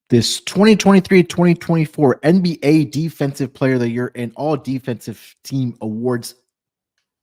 This 2023-2024 NBA Defensive Player of the Year and All Defensive Team Awards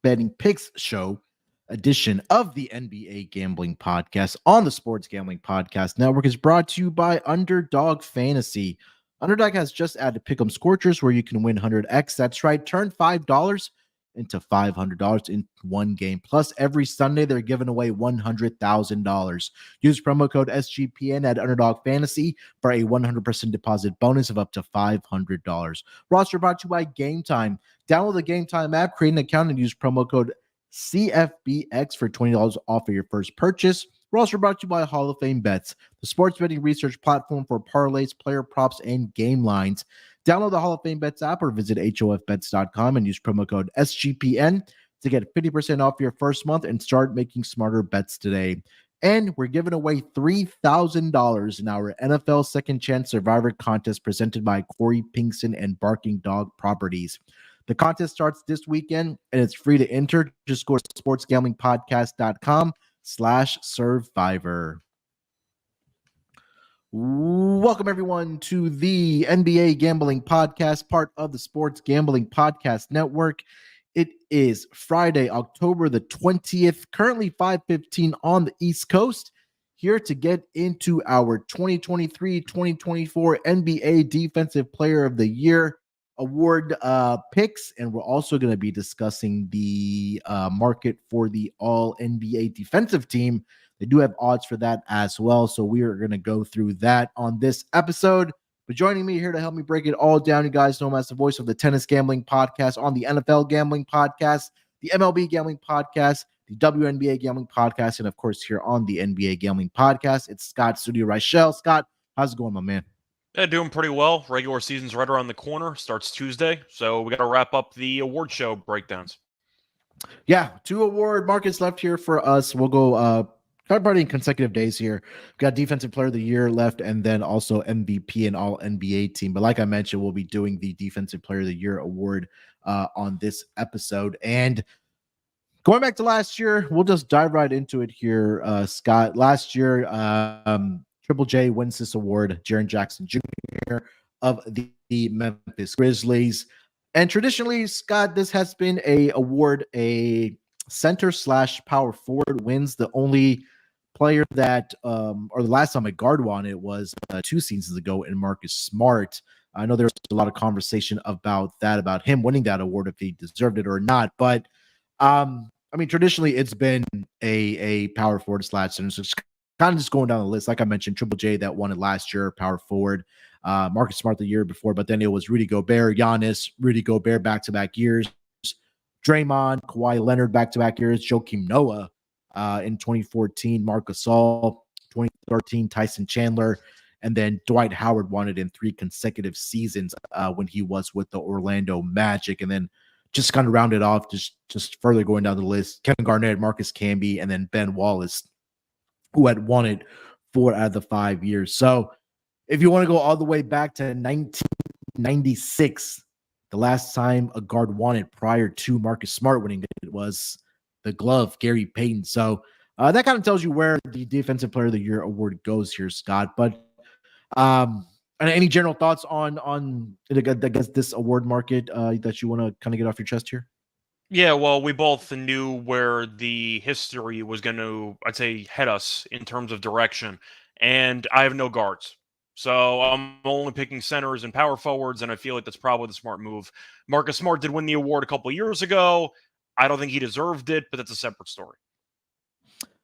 betting picks show edition of the NBA Gambling Podcast on the Sports Gambling Podcast Network is brought to you by Underdog Fantasy. Underdog has just added Pick'em Scorchers where you can win 100x. That's right, turn $5 into $500 in one game. Plus, every Sunday, they're giving away $100,000. Use promo code SGPN at Underdog Fantasy for a 100% deposit bonus of up to $500. Roster brought to you by Game Time. Download the Game Time app, create an account, and use promo code CFBX for $20 off of your first purchase. We're also brought to you by Hall of Fame Bets, the sports betting research platform for parlays, player props, and game lines. Download the Hall of Fame Bets app or visit HOFBets.com and use promo code SGPN to get 50% off your first month and start making smarter bets today. And we're giving away $3,000 in our NFL Second Chance Survivor contest presented by Corey Pinkson and Barking Dog Properties. The contest starts this weekend and it's free to enter. Just go to sportsgamblingpodcast.com/survivor. Welcome, everyone, to the NBA Gambling Podcast, part of the Sports Gambling Podcast Network. It is Friday, October the 20th, currently 5:15 on the East Coast, here to get into our 2023-2024 NBA Defensive Player of the Year award picks, and we're also going to be discussing the market for the All-NBA Defensive Team. They do have odds for that as well, so we are going to go through that on this episode. But joining me here to help me break it all down, you guys know him as the voice of the Tennis Gambling Podcast on the NFL Gambling Podcast, the MLB Gambling Podcast, the WNBA Gambling Podcast, and of course here on the NBA Gambling Podcast, it's Scott Studio Reichel. Scott, how's it going, my man? Yeah, doing pretty well. Regular season's right around the corner. Starts Tuesday, so we got to wrap up the award show breakdowns. Yeah, 2 award markets left here for us. We'll go probably in consecutive days here. We've got Defensive Player of the Year left, and then also MVP and All NBA Team. But like I mentioned, we'll be doing the Defensive Player of the Year award on this episode. And going back to last year, we'll just dive right into it here, Scott. Last year, Triple J wins this award, Jaren Jackson Jr. of the Memphis Grizzlies. And traditionally, Scott, this has been a award, a center/power forward wins. The only player that, or the last time a guard won it was 2 seasons ago in Marcus Smart. I know there's a lot of conversation about that, about him winning that award, if he deserved it or not. But I mean, traditionally, it's been a power forward / center. So it's kind of just going down the list. Like I mentioned, Triple J that won it last year, power forward. Marcus Smart the year before, but then it was Rudy Gobert, Giannis, Rudy Gobert back-to-back years, Draymond, Kawhi Leonard back-to-back years, Joakim Noah in 2014, Marc Gasol 2013, Tyson Chandler, and then Dwight Howard won it in 3 consecutive seasons when he was with the Orlando Magic. And then just kind of rounded off, just further going down the list, Kevin Garnett, Marcus Camby, and then Ben Wallace, who had won it 4 out of the 5 years. So if you want to go all the way back to 1996, the last time a guard won it prior to Marcus Smart winning it was the glove, Gary Payton. So that kind of tells you where the Defensive Player of the Year award goes here, Scott. But any general thoughts on I guess this award market that you want to kind of get off your chest here? Yeah, well, we both knew where the history was going to, I'd say, head us in terms of direction. And I have no guards. So I'm only picking centers and power forwards, and I feel like that's probably the smart move. Marcus Smart did win the award a couple of years ago. I don't think he deserved it, but that's a separate story.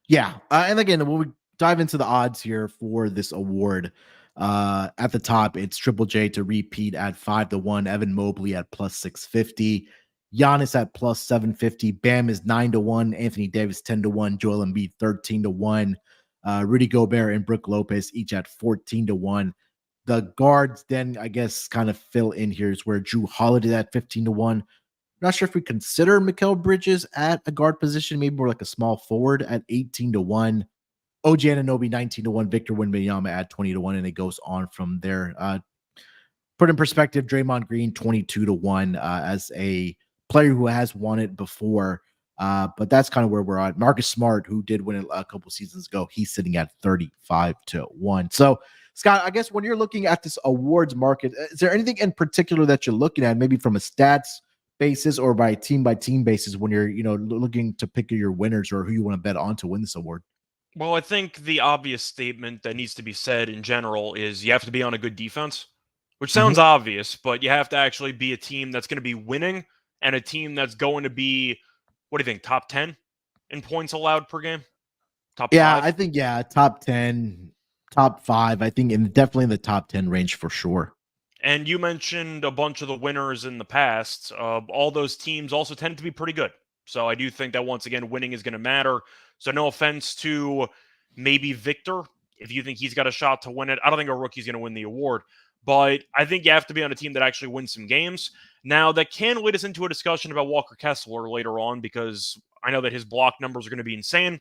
Yeah, and again, when we dive into the odds here for this award, At the top, it's Triple J to repeat at 5-1, Evan Mobley at plus 650, Giannis at plus 750, Bam is 9-1, Anthony Davis 10-1, Joel Embiid 13-1, Rudy Gobert and Brook Lopez each at 14-1. The guards then, I guess, kind of fill in here is where Drew Holiday at 15-1. Not sure if we consider Mikal Bridges at a guard position, maybe more like a small forward at 18-1. OG Anunoby 19-1, Victor Wembanyama at 20-1, and it goes on from there. Put in perspective, Draymond Green 22-1 as a player who has won it before. But that's kind of where we're at. Marcus Smart, who did win it a couple seasons ago, he's sitting at 35-1. So, Scott, I guess when you're looking at this awards market, is there anything in particular that you're looking at, maybe from a stats basis or by team basis, when you're looking to pick your winners or who you want to bet on to win this award? Well, I think the obvious statement that needs to be said in general is you have to be on a good defense, which sounds obvious, but you have to actually be a team that's going to be winning and a team that's going to be, what do you think, top 10 in points allowed per game? Top Yeah, 5? I think, top 10, top 5, I think, and definitely in the top 10 range for sure. And you mentioned a bunch of the winners in the past. All those teams also tend to be pretty good. So I do think that once again, winning is going to matter. So no offense to maybe Victor, if you think he's got a shot to win it. I don't think a rookie's going to win the award, but I think you have to be on a team that actually wins some games. Now that can lead us into a discussion about Walker Kessler later on, because I know that his block numbers are going to be insane,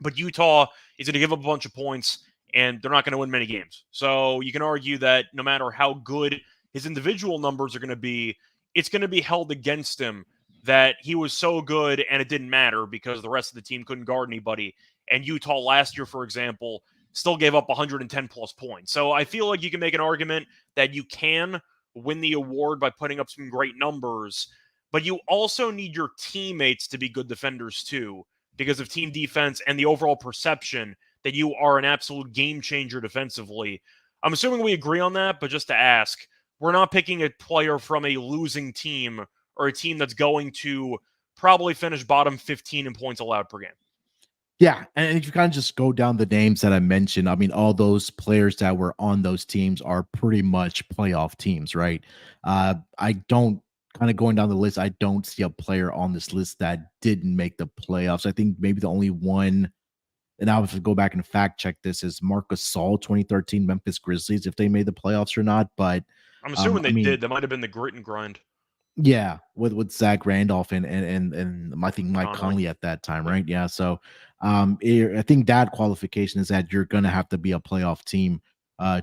but Utah is going to give up a bunch of points and they're not going to win many games. So you can argue that no matter how good his individual numbers are going to be, it's going to be held against him that he was so good and it didn't matter because the rest of the team couldn't guard anybody. And Utah last year, for example, still gave up 110 plus points. So I feel like you can make an argument that you can win the award by putting up some great numbers, but you also need your teammates to be good defenders too, because of team defense and the overall perception that you are an absolute game changer defensively. I'm assuming we agree on that, but just to ask, we're not picking a player from a losing team or a team that's going to probably finish bottom 15 in points allowed per game. Yeah, and if you kind of just go down the names that I mentioned, I mean, all those players that were on those teams are pretty much playoff teams, right? I don't kind of going down the list, I don't see a player on this list that didn't make the playoffs. I think maybe the only one, and I'll have to go back and fact check this, is Marc Gasol, 2013 Memphis Grizzlies, if they made the playoffs or not. But I'm assuming I they mean, did. That might have been the grit and grind. yeah, with Zach Randolph and I think Mike Conley at that time, right? Yeah. So I think that qualification is that you're gonna have to be a playoff team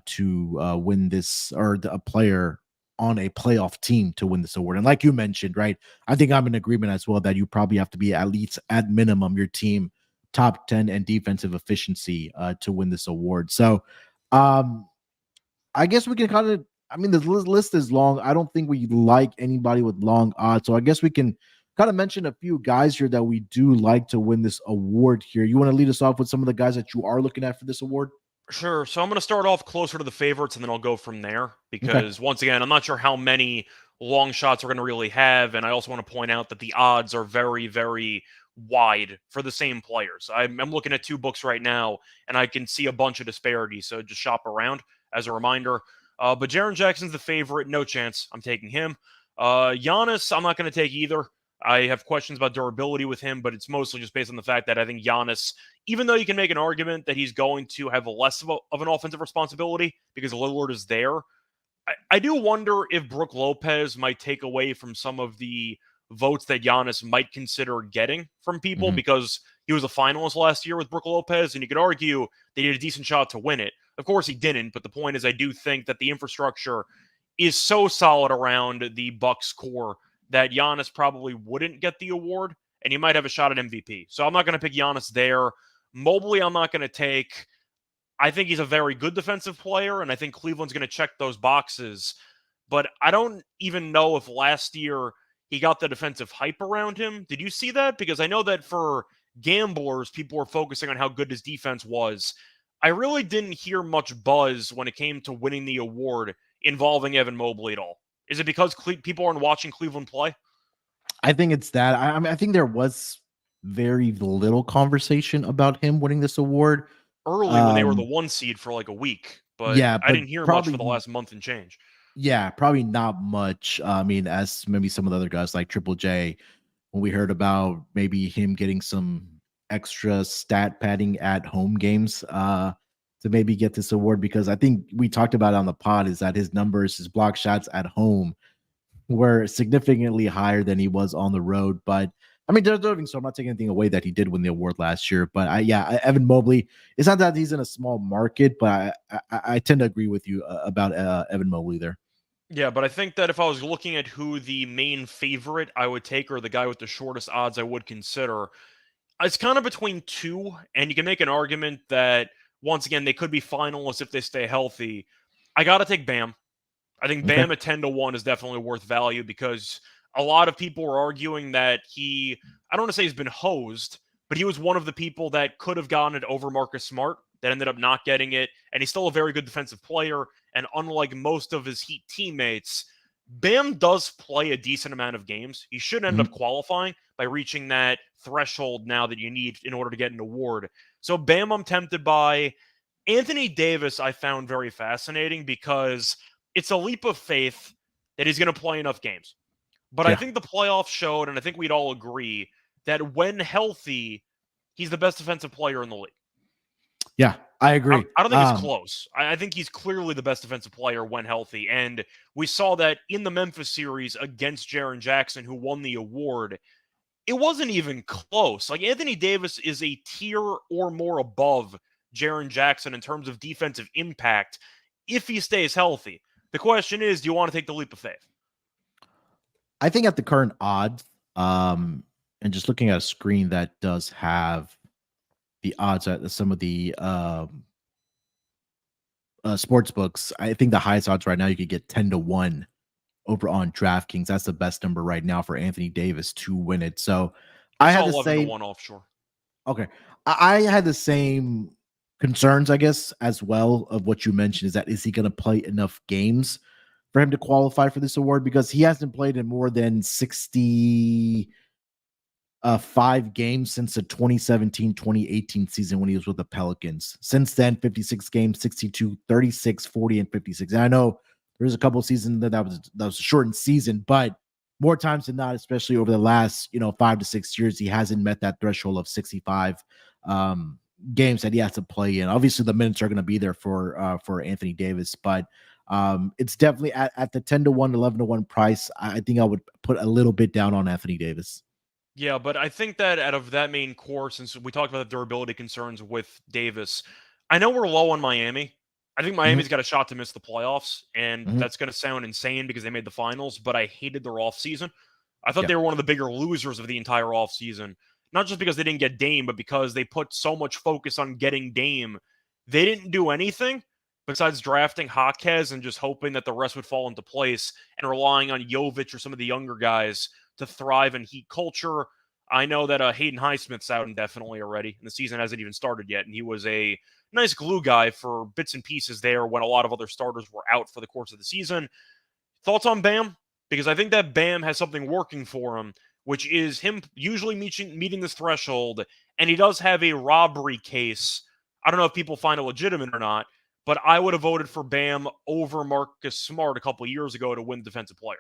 to win this, or a player on a playoff team to win this award. And like you mentioned, right? I think I'm in agreement as well that you probably have to be at least at minimum your team top 10 and defensive efficiency to win this award. So I guess we can kind of, I mean, the list is long. I don't think we like anybody with long odds. So I guess we can kind of mention a few guys here that we do like to win this award here. You want to lead us off with some of the guys that you are looking at for this award? Sure. So I'm going to start off closer to the favorites and then I'll go from there Okay. because once again, I'm not sure how many long shots we're going to really have. And I also want to point out that the odds are very, very wide for the same players. I'm looking at 2 books right now and I can see a bunch of disparities. So just shop around as a reminder. But Jaren Jackson's the favorite. No chance I'm taking him. Giannis, I'm not going to take either. I have questions about durability with him, but it's mostly just based on the fact that I think Giannis, even though you can make an argument that he's going to have less of an offensive responsibility because Lillard is there, I do wonder if Brook Lopez might take away from some of the votes that Giannis might consider getting from people because he was a finalist last year with Brook Lopez, and you could argue that he had a decent shot to win it. Of course, he didn't, but the point is I do think that the infrastructure is so solid around the Bucks core that Giannis probably wouldn't get the award, and he might have a shot at MVP. So I'm not going to pick Giannis there. Mobley, I'm not going to take. I think he's a very good defensive player, and I think Cleveland's going to check those boxes. But I don't even know if last year he got the defensive hype around him. Did you see that? Because I know that for gamblers, people were focusing on how good his defense was. I really didn't hear much buzz when it came to winning the award involving Evan Mobley at all. Is it because people aren't watching Cleveland play? I think it's that. I mean, I think there was very little conversation about him winning this award. Early when they were the 1 seed for like a week. but Yeah, I but didn't hear much for the probably last month and change. yeah, probably not much. I mean, as maybe some of the other guys like Triple J, when we heard about maybe him getting some extra stat padding at home games to maybe get this award, because I think we talked about it on the pod is that his numbers, his block shots at home were significantly higher than he was on the road. But I mean, they're deserving, so I'm not taking anything away that he did win the award last year. But Evan Mobley. It's not that he's in a small market, but I tend to agree with you about Evan Mobley there. Yeah, but I think that if I was looking at who the main favorite I would take or the guy with the shortest odds I would consider, it's kind of between two, and you can make an argument that once again they could be finalists if they stay healthy. I got to take Bam. I think Okay. Bam at 10-1 is definitely worth value because a lot of people were arguing that I don't want to say he's been hosed, but he was one of the people that could have gotten it over Marcus Smart that ended up not getting it. And he's still a very good defensive player. And unlike most of his Heat teammates, Bam does play a decent amount of games. He should end up Mhm. qualifying by reaching that threshold now that you need in order to get an award. So Bam, I'm tempted by. Anthony Davis, I found very fascinating because it's a leap of faith that he's going to play enough games. But I Yeah. think the playoffs showed, and I think we'd all agree, that when healthy, he's the best defensive player in the league. Yeah, I agree. I don't think it's close. I think he's clearly the best defensive player when healthy. And we saw that in the Memphis series against Jaren Jackson, who won the award. It wasn't even close. Like, Anthony Davis is a tier or more above Jaren Jackson in terms of defensive impact if he stays healthy. The question is, do you want to take the leap of faith? I think at the current odds, and just looking at a screen that does have the odds at some of the sports books, I think the highest odds right now you could get 10-1 over on DraftKings. That's the best number right now for Anthony Davis to win it. So I I saw had the 11 to same. 1 offshore. Okay, I had the same concerns, I guess, as well of what you mentioned. Is he going to play enough games for him to qualify for this award? Because he hasn't played in more than 60 5 games since the 2017-2018 season when he was with the Pelicans. Since then, 56 games, 62, 36, 40, and 56. And I know there's a couple of seasons that was a shortened season, but more times than not, especially over the last 5 to 6 years, he hasn't met that threshold of 65 games that he has to play in. Obviously, the minutes are going to be there for Anthony Davis, but it's definitely at the 10-1, 11-1 price. I think I would put a little bit down on Anthony Davis. Yeah, but I think that out of that main core, since we talked about the durability concerns with Davis, I know we're low on Miami. I think Mm-hmm. Miami's got a shot to miss the playoffs, and Mm-hmm. that's going to sound insane because they made the finals, but I hated their offseason. I thought Yeah. they were one of the bigger losers of the entire offseason. Not just because they didn't get Dame, but because they put so much focus on getting Dame. They didn't do anything besides drafting Jaquez and just hoping that the rest would fall into place and relying on Jovic or some of the younger guys to thrive in Heat culture. I know that Hayden Highsmith's out indefinitely already, and the season hasn't even started yet, and he was a nice glue guy for bits and pieces there when a lot of other starters were out for the course of the season. Thoughts on Bam? Because I think that Bam has something working for him, which is him usually meeting this threshold, and he does have a robbery case. I don't know if people find it legitimate or not, but I would have voted for Bam over Marcus Smart a couple years ago to win Defensive Player.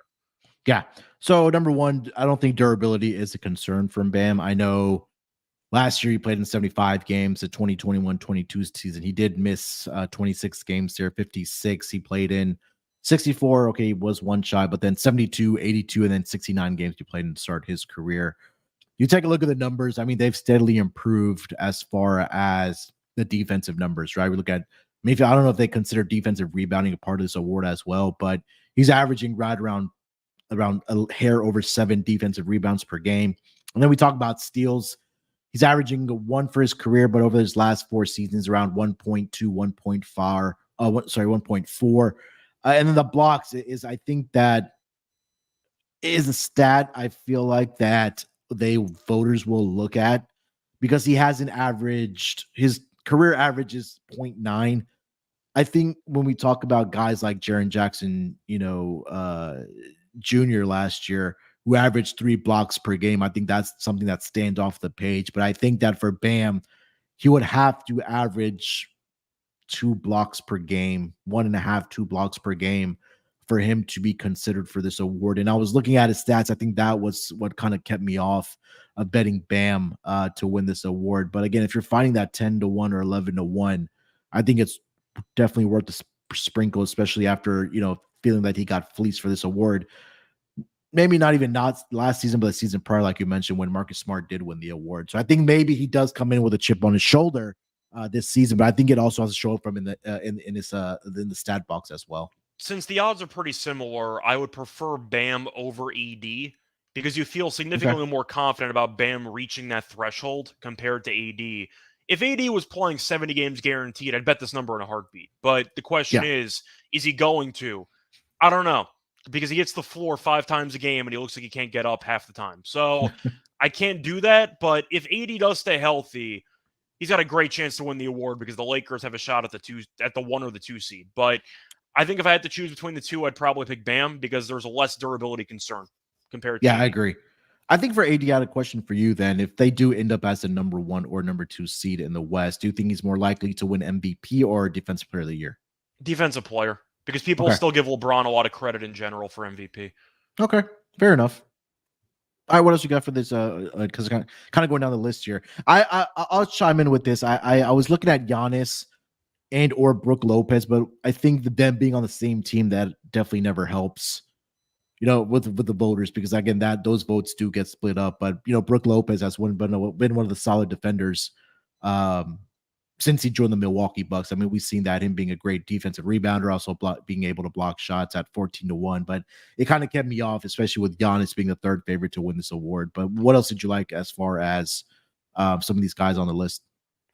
Yeah. So number one, I don't think durability is a concern from Bam. I know last year he played in 75 games, the 2021-22 season. He did miss 26 games there, 56. He played in 64. Okay, he was one shy, but then 72, 82, and then 69 games he played in to start his career. You take a look at the numbers. I mean, they've steadily improved as far as the defensive numbers, right? We look at maybe I don't know if they consider defensive rebounding a part of this award as well, but he's averaging right around a hair over 7 defensive rebounds per game. And then we talk about steals. He's averaging one for his career, but over his last 4 seasons, around 1.2, 1.5, 1.4. And then the blocks is, I think that is a stat I feel like that voters will look at because he hasn't averaged his career average is 0.9. I think when we talk about guys like Jaren Jackson, Junior last year, who averaged 3 blocks per game, I think that's something that stands off the page. But I think that for Bam, he would have to average 2 blocks per game, 1.5, 2 blocks per game for him to be considered for this award. And I was looking at his stats. I think that was what kind of kept me off of betting Bam to win this award. But again, if you're finding that 10-1 or 11-1, I think it's definitely worth the sprinkle, especially after, feeling that he got fleeced for this award. Maybe not last season, but the season prior, like you mentioned, when Marcus Smart did win the award. So I think maybe he does come in with a chip on his shoulder this season, but I think it also has to show up from in the stat box as well. Since the odds are pretty similar, I would prefer Bam over AD because you feel significantly more confident about Bam reaching that threshold compared to AD. If AD was playing 70 games guaranteed, I'd bet this number in a heartbeat. But the question is he going to? I don't know, because he hits the floor 5 times a game and he looks like he can't get up half the time. So I can't do that. But if AD does stay healthy, he's got a great chance to win the award because the Lakers have a shot at the 1 or the 2 seed. But I think if I had to choose between the two, I'd probably pick Bam because there's a less durability concern compared to AD. I agree. I think for AD, I had a question for you then. If they do end up as the number 1 or number 2 seed in the West, do you think he's more likely to win MVP or Defensive Player of the Year? Defensive player, because people still give LeBron a lot of credit in general for MVP. Okay, fair enough. All right, what else you got for this? Because kind of going down the list here. I'll chime in with this. I was looking at Giannis and or Brook Lopez, but I think them being on the same team, that definitely never helps, with the voters, because again, those votes do get split up. But Brook Lopez has been one of the solid defenders since he joined the Milwaukee Bucks. I mean, we've seen that him being a great defensive rebounder, also being able to block shots at 14-1. But it kind of kept me off, especially with Giannis being the third favorite to win this award. But what else did you like as far as some of these guys on the list?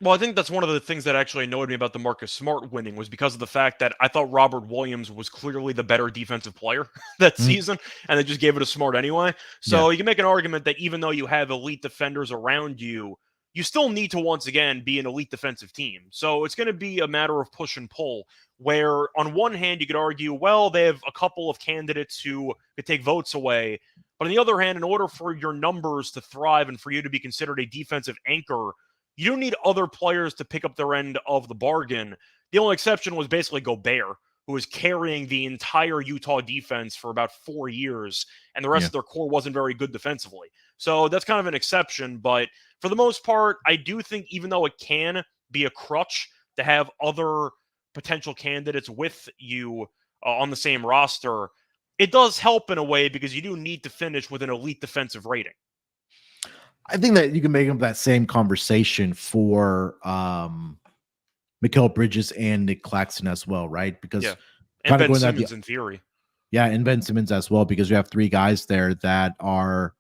Well, I think that's one of the things that actually annoyed me about the Marcus Smart winning was because of the fact that I thought Robert Williams was clearly the better defensive player that season, and they just gave it to Smart anyway. So you can make an argument that even though you have elite defenders around you, you still need to, once again, be an elite defensive team. So it's going to be a matter of push and pull, where on one hand, you could argue, well, they have a couple of candidates who could take votes away. But on the other hand, in order for your numbers to thrive and for you to be considered a defensive anchor, you don't need other players to pick up their end of the bargain. The only exception was basically Gobert, who was carrying the entire Utah defense for about 4 years, and the rest of their core wasn't very good defensively. So that's kind of an exception, but for the most part, I do think even though it can be a crutch to have other potential candidates with you on the same roster, it does help in a way because you do need to finish with an elite defensive rating. I think that you can make up that same conversation for Mikal Bridges and Nick Claxton as well, right? Because and Ben Simmons in theory. Yeah, and Ben Simmons as well, because we have 3 guys there that are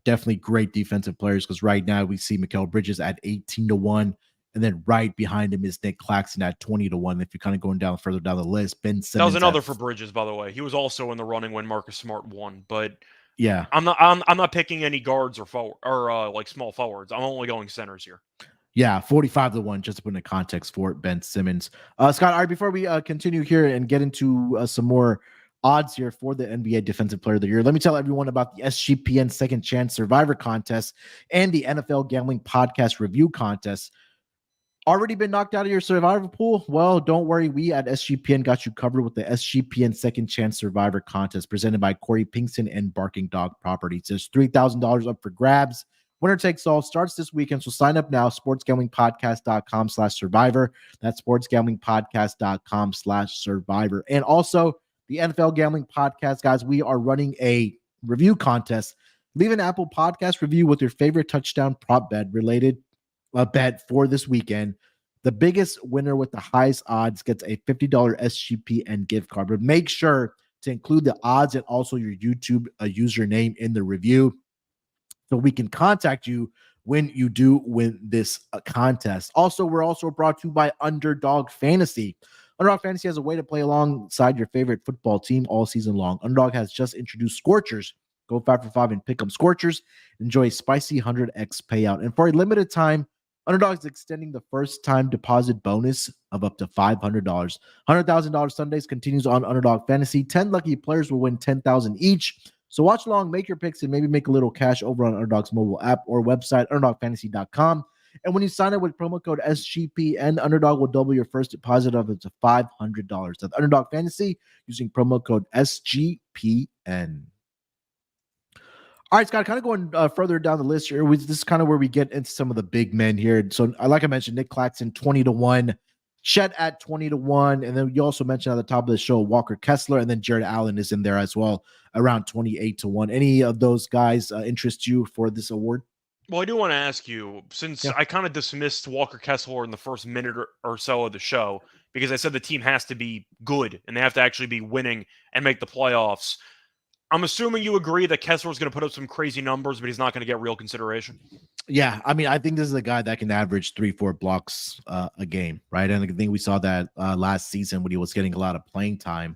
definitely great defensive players. Because right now we see Mikal Bridges at 18-1, and then right behind him is Nick Claxton at 20-1. If you're kind of going down further down the list, Ben Simmons. That was another for Bridges, by the way. He was also in the running when Marcus Smart won, but yeah, I'm not picking any guards or forward or like small forwards. I'm only going centers here. Yeah, 45-1, just to put in context for Ben Simmons. Scott, all right, before we continue here and get into some more odds here for the NBA Defensive Player of the Year, let me tell everyone about the SGPN Second Chance Survivor Contest and the NFL Gambling Podcast Review Contest. Already been knocked out of your survivor pool? Well, don't worry. We at SGPN got you covered with the SGPN Second Chance Survivor Contest presented by Corey Pinkston and Barking Dog Properties. There's $3,000 up for grabs. Winner takes all starts this weekend. So sign up now, sportsgamblingpodcast.com/survivor. That's sportsgamblingpodcast.com/survivor. And also the NFL Gambling Podcast, guys, we are running a review contest. Leave an Apple Podcast review with your favorite touchdown prop bet related bet for this weekend. The biggest winner with the highest odds gets a $50 SGPN gift card. But make sure to include the odds and also your YouTube username in the review, so we can contact you when you do win this contest. Also, we're also brought to you by Underdog Fantasy. Underdog Fantasy has a way to play alongside your favorite football team all season long. Underdog has just introduced Scorchers. Go 5 for 5 and pick 'em Scorchers. Enjoy a spicy 100x payout. And for a limited time, Underdog is extending the first-time deposit bonus of up to $500. $100,000 Sundays continues on Underdog Fantasy. 10 lucky players will win $10,000 each. So watch along, make your picks, and maybe make a little cash over on Underdog's mobile app or website, underdogfantasy.com. And when you sign up with promo code SGPN, Underdog will double your first deposit of up to $500. That's Underdog Fantasy using promo code SGPN. All right, Scott, kind of going further down the list here. This is kind of where we get into some of the big men here. So, like I mentioned, Nick Claxton, 20-1, Chet at 20-1. And then you also mentioned at the top of the show, Walker Kessler, and then Jared Allen is in there as well, around 28-1. Any of those guys interest you for this award? Well, I do want to ask you, since I kind of dismissed Walker Kessler in the first minute or so of the show, because I said the team has to be good and they have to actually be winning and make the playoffs. I'm assuming you agree that Kessler's going to put up some crazy numbers, but he's not going to get real consideration. Yeah, I mean, I think this is a guy that can average 3-4 blocks a game, right? And I think we saw that last season when he was getting a lot of playing time.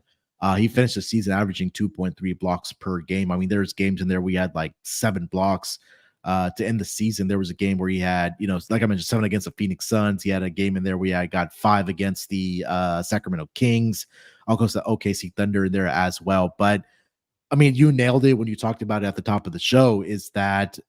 He finished the season averaging 2.3 blocks per game. I mean, there's games in there we had like 7 blocks to end the season. There was a game where he had, like I mentioned, 7 against the Phoenix Suns. He had a game in there where he got 5 against the Sacramento Kings. Also, the OKC Thunder in there as well. But I mean, you nailed it when you talked about it at the top of the show, is that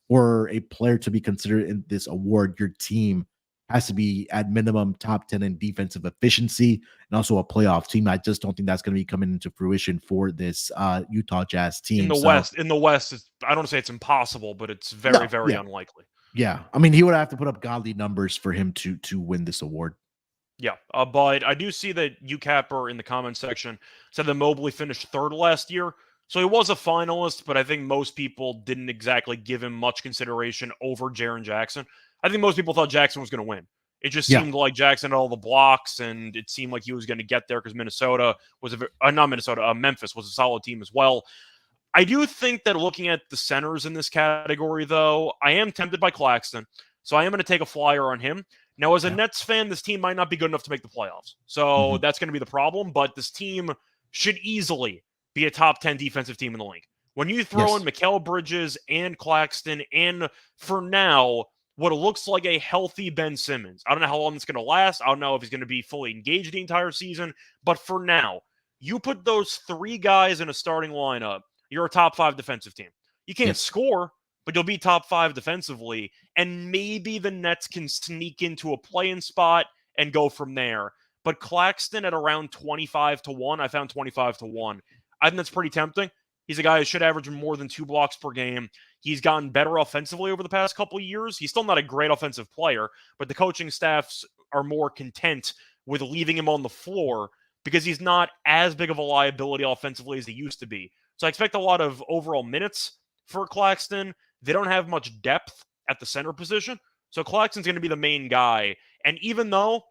for a player to be considered in this award, your team has to be at minimum top 10 in defensive efficiency and also a playoff team. I just don't think that's going to be coming into fruition for this Utah Jazz team. In the West, I don't say it's impossible, but it's very unlikely. Yeah. I mean, he would have to put up godly numbers for him to win this award. Yeah, but I do see that UCapper in the comments section said that Mobley finished third last year. So he was a finalist, but I think most people didn't exactly give him much consideration over Jaren Jackson. I think most people thought Jackson was going to win. It just seemed like Jackson had all the blocks, and it seemed like he was going to get there because Memphis was a solid team as well. I do think that looking at the centers in this category, though, I am tempted by Claxton. So I am going to take a flyer on him. Now, as a Nets fan, this team might not be good enough to make the playoffs. So that's going to be the problem. But this team should easily be a top 10 defensive team in the league. When you throw in Mikal Bridges and Claxton and, for now, what looks like a healthy Ben Simmons. I don't know how long it's going to last. I don't know if he's going to be fully engaged the entire season. But for now, you put those 3 guys in a starting lineup, you're a top 5 defensive team. You can't score, but you'll be top 5 defensively, and maybe the Nets can sneak into a play-in spot and go from there. But Claxton at around 25-1, I found 25-1. I think that's pretty tempting. He's a guy who should average more than 2 blocks per game. He's gotten better offensively over the past couple of years. He's still not a great offensive player, but the coaching staffs are more content with leaving him on the floor because he's not as big of a liability offensively as he used to be. So I expect a lot of overall minutes for Claxton. They don't have much depth at the center position. So Claxton's going to be the main guy. And even though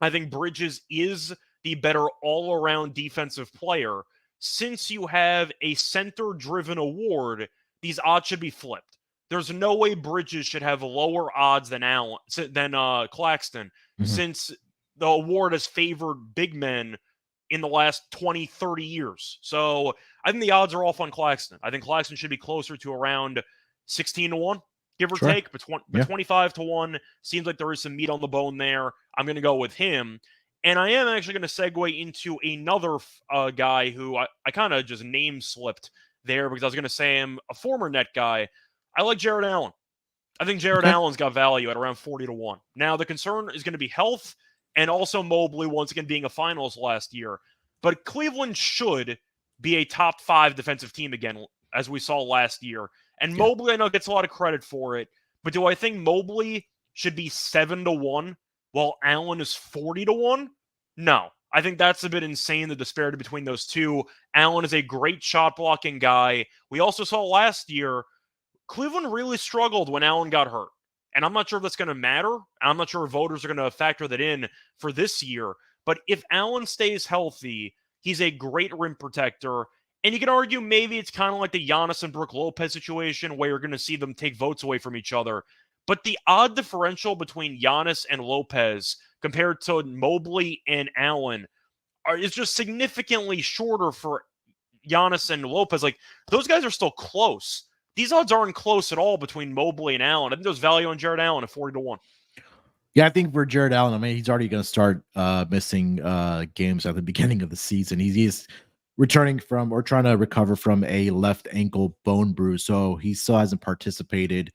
I think Bridges is the better all-around defensive player, since you have a center-driven award, these odds should be flipped. There's no way Bridges should have lower odds than Claxton, since the award has favored big men in the last 20, 30 years. So I think the odds are off on Claxton. I think Claxton should be closer to around 16-1, give or take, but 25-1 seems like there is some meat on the bone there. I'm going to go with him. And I am actually going to segue into another guy who I kind of just name slipped there because I was going to say I'm a former Net guy. I like Jared Allen. I think Jared Allen's got value at around 40-1. Now, the concern is going to be health and also Mobley once again being a finalist last year. But Cleveland should be a top 5 defensive team again, as we saw last year. And Mobley, I know, gets a lot of credit for it. But do I think Mobley should be 7-1 while Allen is 40-1? No. I think that's a bit insane, the disparity between those two. Allen is a great shot blocking guy. We also saw last year, Cleveland really struggled when Allen got hurt. And I'm not sure if that's going to matter. I'm not sure if voters are going to factor that in for this year. But if Allen stays healthy, he's a great rim protector. And you can argue maybe it's kind of like the Giannis and Brook Lopez situation where you're going to see them take votes away from each other. But the odd differential between Giannis and Lopez compared to Mobley and Allen is just significantly shorter for Giannis and Lopez. Like, those guys are still close. These odds aren't close at all between Mobley and Allen. I think there's value on Jared Allen at 40-1. Yeah, I think for Jared Allen, I mean, he's already going to start missing games at the beginning of the season. He's returning from or trying to recover from a left ankle bone bruise, so he still hasn't participated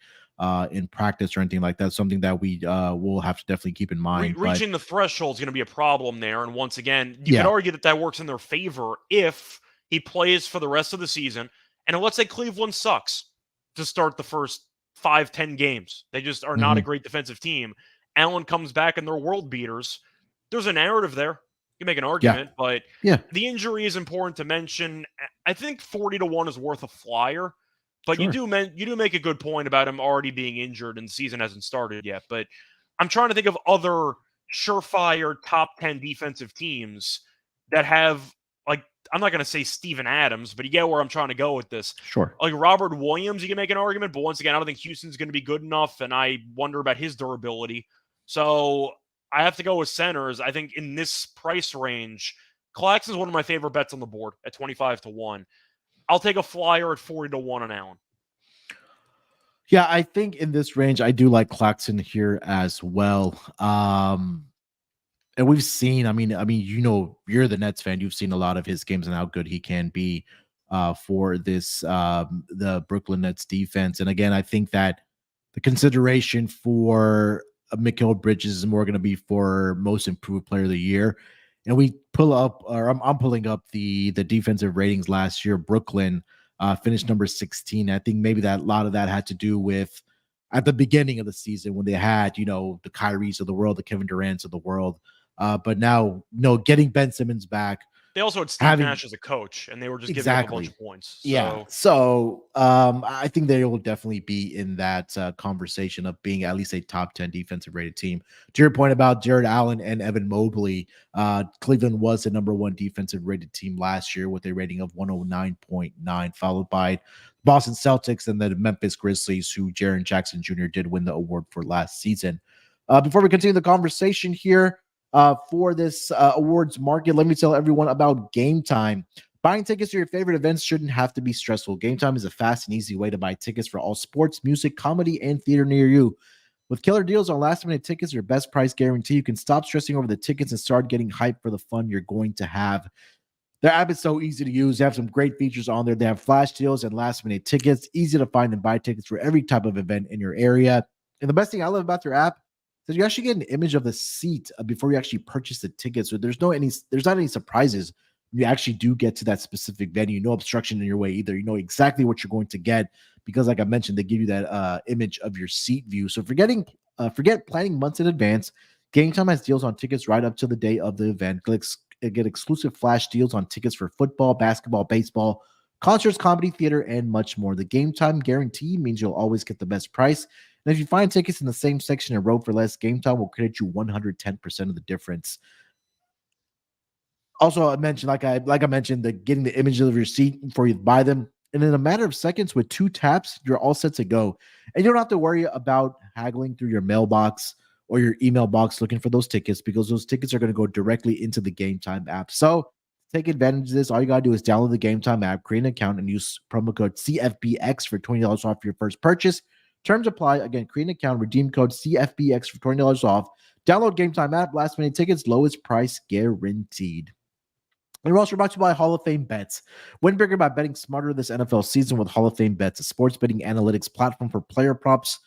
in practice or anything like that. Something that we will have to definitely keep in mind. But Reaching the threshold is going to be a problem there. And once again, you could yeah, argue that that works in their favor if he plays for the rest of the season. And let's say Cleveland sucks to start the first 5, 10 games. They just are not a mhm, great defensive team. Allen comes back and they're world beaters. There's a narrative there. You can make an yeah, argument, but yeah, the injury is important to mention. I think 40-1 is worth a flyer. But sure, you do make a good point about him already being injured and the season hasn't started yet. But I'm trying to think of other surefire top 10 defensive teams that have, like, I'm not going to say Steven Adams, but you get where I'm trying to go with this. sure. Like Robert Williams, you can make an argument, but once again, I don't think Houston's going to be good enough, and I wonder about his durability. So I have to go with centers. I think in this price range, Claxton's one of my favorite bets on the board at 25-1. I'll take a flyer at 40-1 on Allen. Yeah, I think in this range, I do like Claxton here as well. And we've seen, you're the Nets fan. You've seen a lot of his games and how good he can be for this the Brooklyn Nets defense. And again, I think that the consideration for Mikal Bridges is more going to be for most improved player of the year. And we pull up, or I'm pulling up the defensive ratings last year. Brooklyn finished number 16. I think maybe that a lot of that had to do with at the beginning of the season when they had, the Kyries of the world, the Kevin Durant's of the world. But now, getting Ben Simmons back, They also had Steve having Nash as a coach, and they were just giving him a bunch exactly, of points. yeah. So So I think they will definitely be in that conversation of being at least a top 10 defensive rated team. To your point about Jared Allen and Evan Mobley, Cleveland was the number one defensive rated team last year with a rating of 109.9, followed by Boston Celtics and the Memphis Grizzlies, who Jaren Jackson Jr. did win the award for last season. Before we continue the conversation here for this awards market, let me tell everyone about Game Time. Buying tickets to your favorite events shouldn't have to be stressful. Game Time is a fast and easy way to buy tickets for all sports, music, comedy, and theater near you. With killer deals on last-minute tickets, your best price guarantee, you can stop stressing over the tickets and start getting hyped for the fun you're going to have. Their app is so easy to use. They have some great features on there. They have flash deals and last-minute tickets. Easy to find and buy tickets for every type of event in your area. And the best thing I love about their app is you actually get an image of the seat before you actually purchase the ticket. So there's not any surprises. You actually do get to that specific venue. No obstruction in your way either. You know exactly what you're going to get because, like I mentioned, they give you that image of your seat view. So forget planning months in advance. Game Time has deals on tickets right up to the day of the event. Get exclusive flash deals on tickets for football, basketball, baseball, concerts, comedy, theater, and much more. The Game Time guarantee means you'll always get the best price. And if you find tickets in the same section and row for less, Game Time will credit you 110% of the difference. Also, I mentioned, like I mentioned, getting the images of your seat before you buy them. And in a matter of seconds, with 2 taps, you're all set to go. And you don't have to worry about haggling through your mailbox or your email box looking for those tickets because those tickets are going to go directly into the Game Time app. So take advantage of this. All you got to do is download the Game Time app, create an account, and use promo code CFBX for $20 off your first purchase. Terms apply. Again, create an account, redeem code CFBX for $20 off. Download Game Time app, last minute tickets, lowest price guaranteed. And we're also brought to you by Hall of Fame Bets. Win bigger by betting smarter this NFL season with Hall of Fame Bets, a sports betting analytics platform for player props,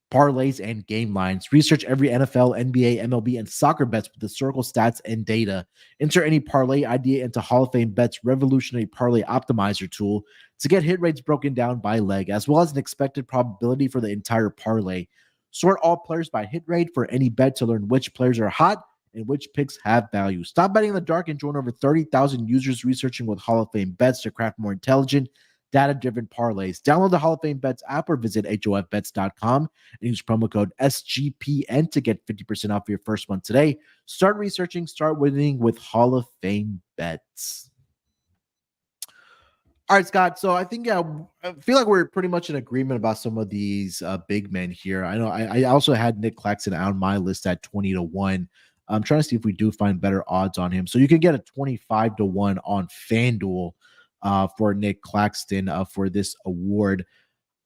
parlays, and game lines. Research every NFL, NBA, MLB, and soccer bets with historical stats and data. Enter any parlay idea into Hall of Fame Bets revolutionary parlay optimizer tool to get hit rates broken down by leg, as well as an expected probability for the entire parlay. Sort all players by hit rate for any bet to learn which players are hot and which picks have value. Stop betting in the dark and join over 30,000 users researching with Hall of Fame Bets to craft more intelligent, data-driven parlays. Download the Hall of Fame Bets app or visit HOFBets.com and use promo code SGPN to get 50% off your first month today. Start researching, start winning with Hall of Fame Bets. All right, Scott. So I think I feel like we're pretty much in agreement about some of these big men here. I know I also had Nick Claxton on my list at 20-1. I'm trying to see if we do find better odds on him. So you can get a 25-1 on FanDuel for Nick Claxton for this award.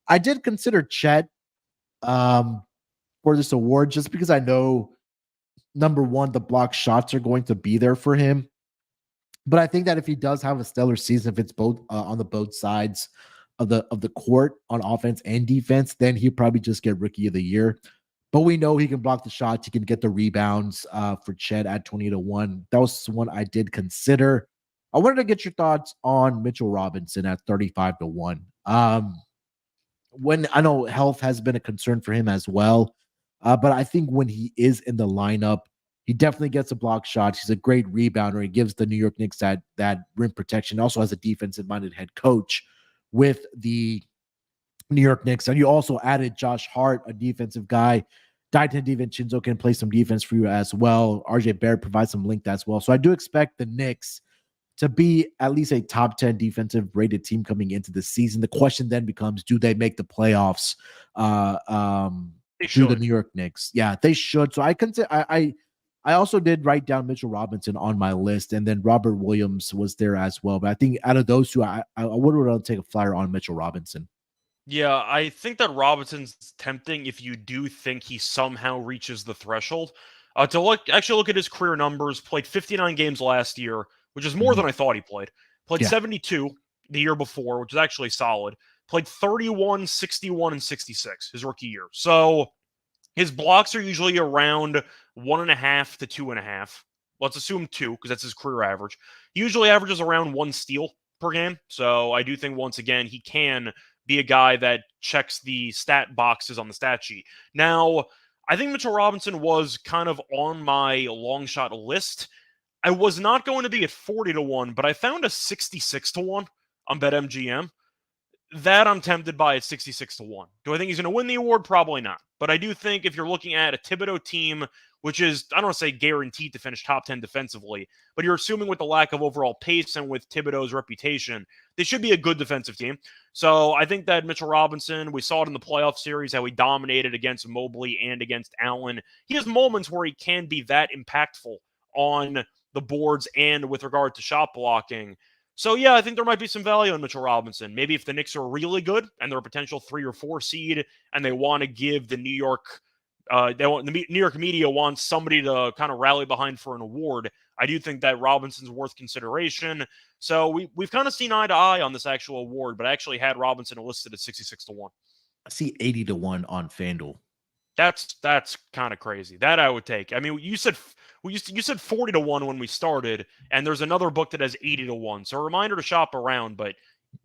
I did consider Chet for this award just because I know, number one, the block shots are going to be there for him. But I think that if he does have a stellar season, if it's both on the both sides, of the court on offense and defense, then he'd probably just get rookie of the year. But we know he can block the shots, he can get the rebounds for Chet at 20-1. That was one I did consider. I wanted to get your thoughts on Mitchell Robinson at 35-1. When I know health has been a concern for him as well, but I think when he is in the lineup, he definitely gets a block shot. He's a great rebounder. He gives the New York Knicks that rim protection. Also has a defensive minded head coach with the New York Knicks. And you also added Josh Hart, a defensive guy. Dayton DiVincenzo can play some defense for you as well. RJ Barrett provides some length as well. So I do expect the Knicks to be at least a top 10 defensive rated team coming into the season. The question then becomes, do they make the playoffs through the New York Knicks? Yeah, they should. So I consider I also did write down Mitchell Robinson on my list, and then Robert Williams was there as well. But I think out of those two, I would want to take a flyer on Mitchell Robinson. Yeah, I think that Robinson's tempting if you do think he somehow reaches the threshold. To look at his career numbers, played 59 games last year, which is more than I thought he played. Played 72 the year before, which is actually solid. Played 31, 61, and 66 his rookie year. So his blocks are usually around 1.5 to 2.5. Let's assume 2, because that's his career average. He usually averages around 1 steal per game. So I do think, once again, he can be a guy that checks the stat boxes on the stat sheet. Now, I think Mitchell Robinson was kind of on my long shot list. I was not going to be at 40-1, but I found a 66-1 on BetMGM. That I'm tempted by at 66-1. Do I think he's going to win the award? Probably not. But I do think if you're looking at a Thibodeau team, which is, I don't want to say guaranteed to finish top 10 defensively, but you're assuming with the lack of overall pace and with Thibodeau's reputation, they should be a good defensive team. So I think that Mitchell Robinson, we saw it in the playoff series, how he dominated against Mobley and against Allen. He has moments where he can be that impactful on the boards and with regard to shot blocking. So, yeah, I think there might be some value in Mitchell Robinson. Maybe if the Knicks are really good and they're a potential 3 or 4 seed and they want to give the New York New York media wants somebody to kind of rally behind for an award, I do think that Robinson's worth consideration. So we've kind of seen eye to eye on this actual award, but I actually had Robinson listed at 66-1. I see 80-1 on FanDuel. That's kind of crazy. That I would take. I mean, you said 40-1 when we started, and there's another book that has 80-1. So a reminder to shop around, but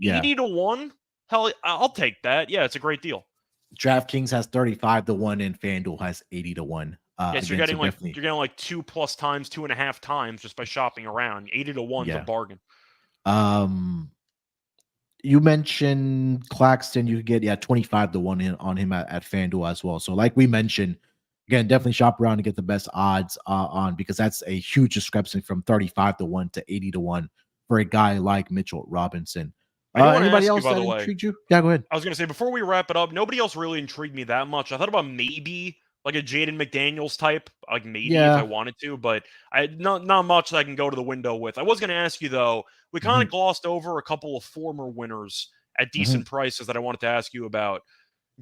80-1, hell, I'll take that. Yeah, it's a great deal. DraftKings has 35-1 and FanDuel has 80-1. Yes, you're getting like 2+ times, 2.5 times just by shopping around. 80-1 is a bargain. You mentioned Claxton. You could get 25-1 on him at FanDuel as well. So like we mentioned, again, definitely shop around to get the best odds on, because that's a huge discrepancy from 35-1 to 80-1 for a guy like Mitchell Robinson. Anybody else that intrigued you? Yeah, go ahead. I was going to say, before we wrap it up, nobody else really intrigued me that much. I thought about maybe like a Jaden McDaniels type, like maybe if I wanted to, but not much that I can go to the window with. I was going to ask you, though, we kind of glossed over a couple of former winners at decent prices that I wanted to ask you about.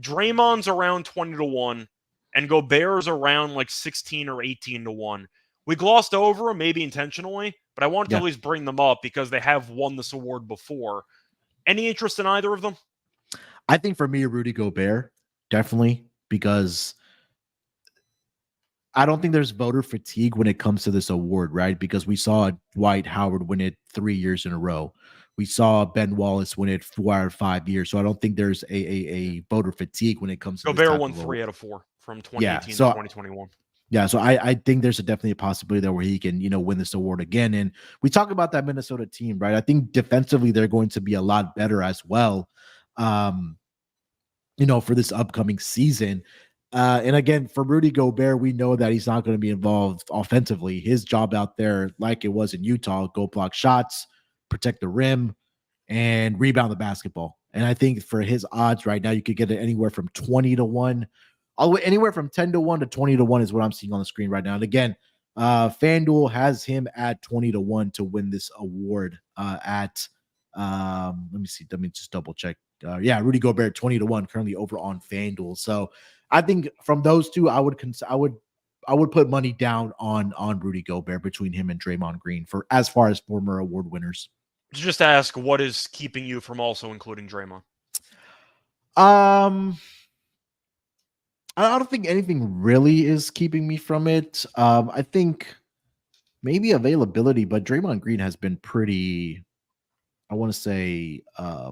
Draymond's around 20-1, and Gobert's around like 16 or 18-1. We glossed over them, maybe intentionally, but I wanted to at least bring them up because they have won this award before. Any interest in either of them? I think for me, Rudy Gobert, definitely, because I don't think there's voter fatigue when it comes to this award, right? Because we saw Dwight Howard win it 3 years in a row. We saw Ben Wallace win it 4 out of 5 years. So I don't think there's a voter fatigue when it comes to Gobert won 3 out of 4 from 2018 to 2021. Yeah, so I think there's definitely a possibility there where he can, win this award again. And we talk about that Minnesota team, right? I think defensively they're going to be a lot better as well, for this upcoming season. And again, for Rudy Gobert, we know that he's not going to be involved offensively. His job out there, like it was in Utah, go block shots, protect the rim, and rebound the basketball. And I think for his odds right now, you could get it anywhere from 20-1. Anywhere from 10-1 to 20-1 is what I'm seeing on the screen right now. And again, FanDuel has him at 20-1 to win this award. Let me see. Let me just double check. Rudy Gobert 20-1 currently over on FanDuel. So I think from those two, I would put money down on Rudy Gobert between him and Draymond Green as far as former award winners. Just ask, what is keeping you from also including Draymond? Um, I don't think anything really is keeping me from it. I think maybe availability, but Draymond Green has been pretty. I want to say,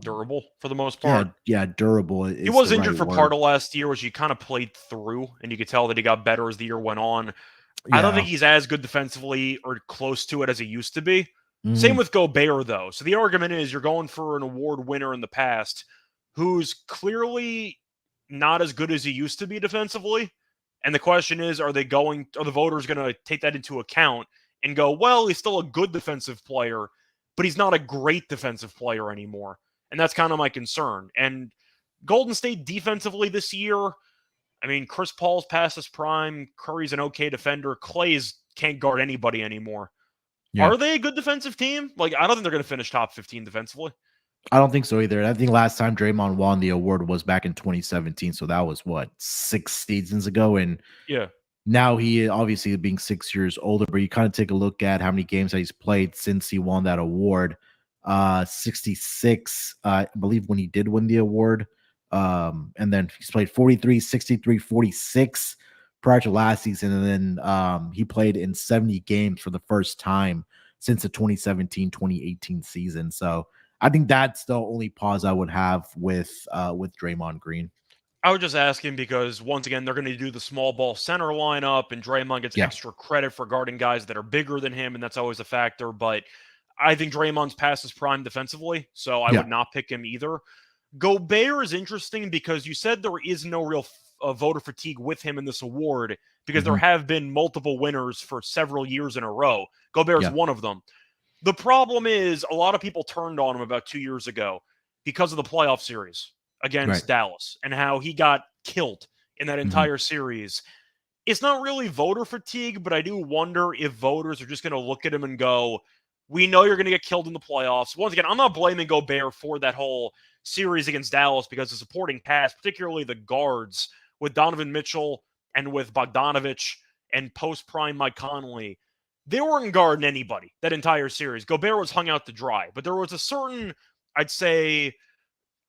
Durable for the most yeah, part. yeah, durable He is the was right injured for part word. of last year, which he kind of played through, and you could tell that he got better as the year went on. I don't Yeah. think he's as good defensively or close to it as he used to be. Same Mhm. with Gobert, though. So the argument is you're going for an award winner in the past who's clearly not as good as he used to be defensively. And the question is, are the voters going to take that into account and go, well, he's still a good defensive player, but he's not a great defensive player anymore. And that's kind of my concern. And Golden State defensively this year, I mean, Chris Paul's past his prime. Curry's an okay defender. Clay's can't guard anybody anymore. Yeah. Are they a good defensive team? Like, I don't think they're going to finish top 15 defensively. I don't think so either. I think last time Draymond won the award was back in 2017. So that was what, 6 seasons ago. And Yeah. now he obviously being 6 years older, but you kind of take a look at how many games that he's played since he won that award. 66, I believe when he did win the award. And then he's played 43, 63, 46 prior to last season. And then he played in 70 games for the first time since the 2017-2018 season. So I think that's the only pause I would have with Draymond Green. I was just asking because, once again, they're going to do the small ball center lineup, and Draymond gets Yeah. extra credit for guarding guys that are bigger than him, and that's always a factor. But I think Draymond's past his prime defensively, so I Yeah. would not pick him either. Gobert is interesting because you said there is no real voter fatigue with him in this award because there Mhm. have been multiple winners for several years in a row. Gobert's Yeah. one of them. The problem is a lot of people turned on him about 2 years ago because of the playoff series Right. against Dallas and how he got killed in that Mhm. entire series. It's not really voter fatigue, but I do wonder if voters are just going to look at him and go, we know you're going to get killed in the playoffs. Once again, I'm not blaming Gobert for that whole series against Dallas because the supporting cast, particularly the guards with Donovan Mitchell and with Bogdanovich and post prime Mike Conley, they weren't guarding anybody that entire series. Gobert was hung out to dry, but there was a certain, I'd say,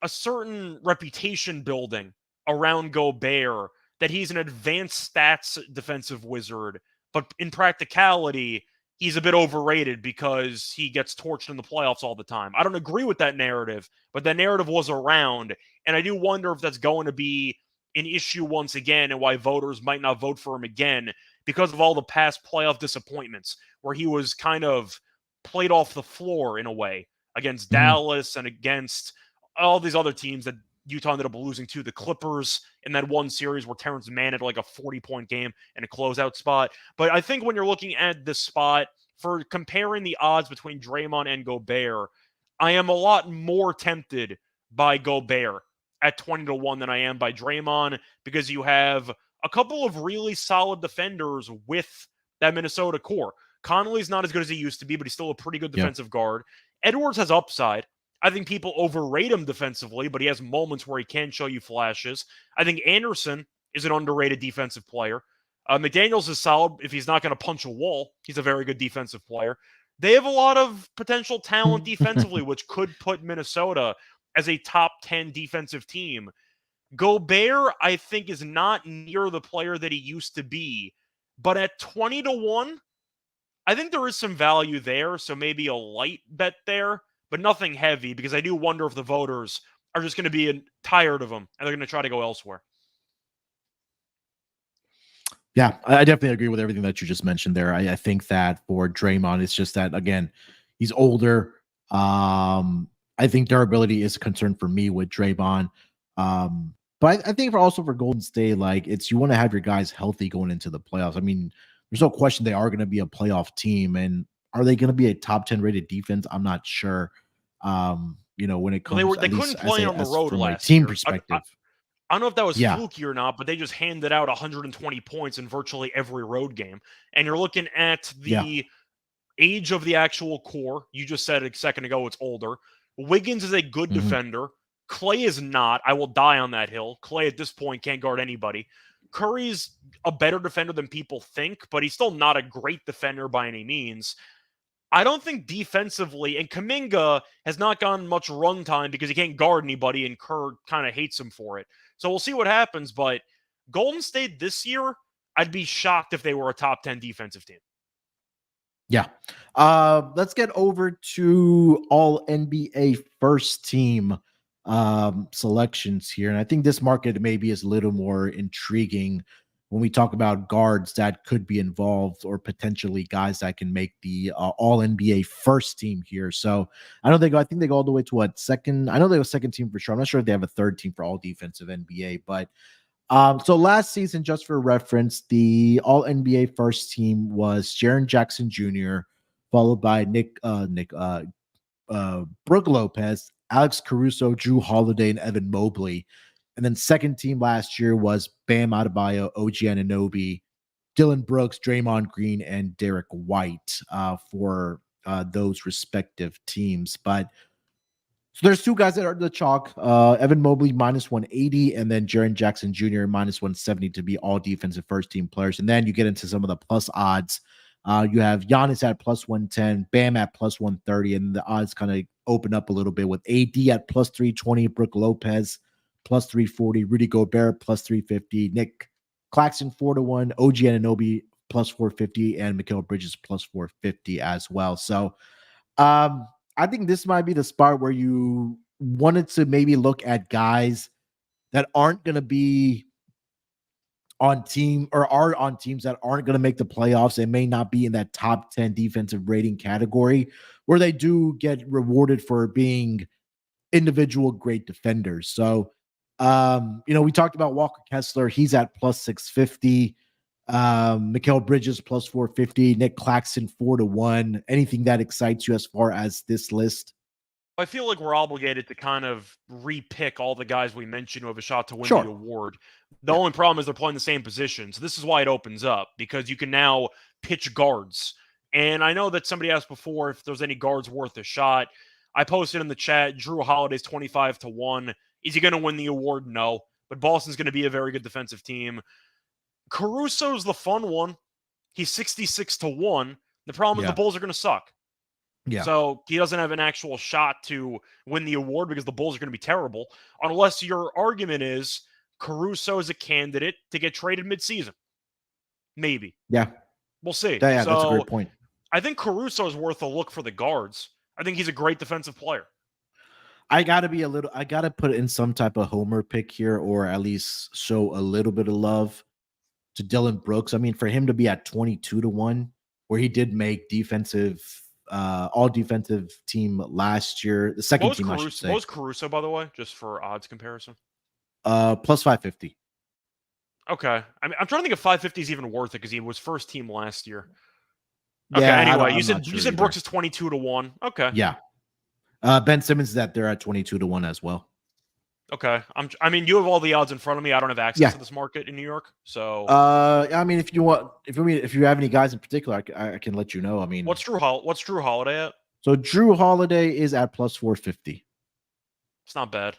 a certain reputation building around Gobert that he's an advanced stats defensive wizard, but in practicality, he's a bit overrated because he gets torched in the playoffs all the time. I don't agree with that narrative, but that narrative was around, and I do wonder if that's going to be an issue once again and why voters might not vote for him again because of all the past playoff disappointments where he was kind of played off the floor in a way against Mhm. Dallas and against all these other teams that Utah ended up losing to. The Clippers in that one series where Terrence Mann had like a 40-point game and a closeout spot. But I think when you're looking at this spot for comparing the odds between Draymond and Gobert, I am a lot more tempted by Gobert at 20-1 than I am by Draymond because you have a couple of really solid defenders with that Minnesota core. Conley's not as good as he used to be, but he's still a pretty good Yeah. defensive guard. Edwards has upside. I think people overrate him defensively, but he has moments where he can show you flashes. I think Anderson is an underrated defensive player. McDaniels is solid if he's not going to punch a wall. He's a very good defensive player. They have a lot of potential talent defensively, which could put Minnesota as a top 10 defensive team. Gobert, I think, is not near the player that he used to be. But at 20-1, I think there is some value there. So maybe a light bet there, but nothing heavy because I do wonder if the voters are just going to be tired of him and they're going to try to go elsewhere. Yeah, I definitely agree with everything that you just mentioned there. I think that for Draymond, it's just that again, he's older. I think durability is a concern for me with Draymond. But I think for also for Golden State, like it's you want to have your guys healthy going into the playoffs. I mean, there's no question they are going to be a playoff team, and are they going to be a top 10 rated defense? I'm not sure. When it Well, comes they at least couldn't play on the as road from my last team year. perspective. I don't know if that was Yeah. fluky or not, but they just handed out 120 points in virtually every road game. And you're looking at Yeah. the age of the actual core. You just said a second ago it's older. Wiggins is a good Mhm. defender. Clay is not. I will die on that hill. Clay at this point can't guard anybody. Curry's a better defender than people think, but he's still not a great defender by any means. I don't think defensively, and Kuminga has not gotten much run time because he can't guard anybody, and Kerr kind of hates him for it. So we'll see what happens. But Golden State this year, I'd be shocked if they were a top 10 defensive team. Yeah. Let's get over to all NBA first team selections here. And I think this market maybe is a little more intriguing when we talk about guards that could be involved or potentially guys that can make the all NBA first team here. So I think they go all the way to what, second? I know they have a second team for sure. I'm not sure if they have a third team for all defensive NBA, but so last season, just for reference, the All NBA first team was Jaren Jackson Jr., followed by Brook Lopez, Alex Caruso, Drew Holiday, and Evan Mobley. And then second team last year was Bam Adebayo, OG Anunoby, Dylan Brooks, Draymond Green, and Derek White for those respective teams. But so there's two guys that are the chalk. Evan Mobley minus 180, and then Jaren Jackson Jr. minus 170 to be all defensive first team players. And then you get into some of the plus odds. You have Giannis at plus 110, Bam at plus 130, and the odds kind of open up a little bit with AD at plus 320, Brook Lopez plus 340, Rudy Gobert plus 350, Nick Claxton 4-1, OG Anunoby plus 450, and Mikal Bridges plus 450 as well. So I think this might be the spot where you wanted to maybe look at guys that aren't going to be on team or are on teams that aren't going to make the playoffs and may not be in that top 10 defensive rating category, where they do get rewarded for being individual great defenders. So, we talked about Walker Kessler. He's at plus 650. Mikal Bridges plus 450, Nick Claxton 4-1. Anything that excites you as far as this list? I feel like we're obligated to kind of repick all the guys we mentioned who have a shot to win Sure. the award. The only problem is they're playing the same position. So this is why it opens up, because you can now pitch guards. And I know that somebody asked before if there's any guards worth a shot. I posted in the chat, Drew Holiday's 25-1. Is he going to win the award? No. But Boston's going to be a very good defensive team. Caruso's the fun one. He's 66-1. The problem is the Bulls are going to suck. Yeah. So he doesn't have an actual shot to win the award because the Bulls are going to be terrible, unless your argument is Caruso is a candidate to get traded midseason. Maybe. Yeah. We'll see. Yeah, that's a great point. I think Caruso is worth a look for the guards. I think he's a great defensive player. I got to put in some type of homer pick here, or at least show a little bit of love to Dylan Brooks. I mean, for him to be at 22-1, where he did make all defensive team last year, the second team, I should say. What was Caruso, by the way, just for odds comparison? Plus 550. Okay. I mean, I'm trying to think if 550 is even worth it because he was first team last year. Okay, yeah, anyway, you said Brooks is 22-1. Okay. Yeah. Ben Simmons is there at 22-1 as well. Okay. I mean, you have all the odds in front of me. I don't have access to this market in New York. So I mean, if you have any guys in particular, I can let you know. I mean, what's Drew Holiday at? So Drew Holiday is at plus 450. It's not bad.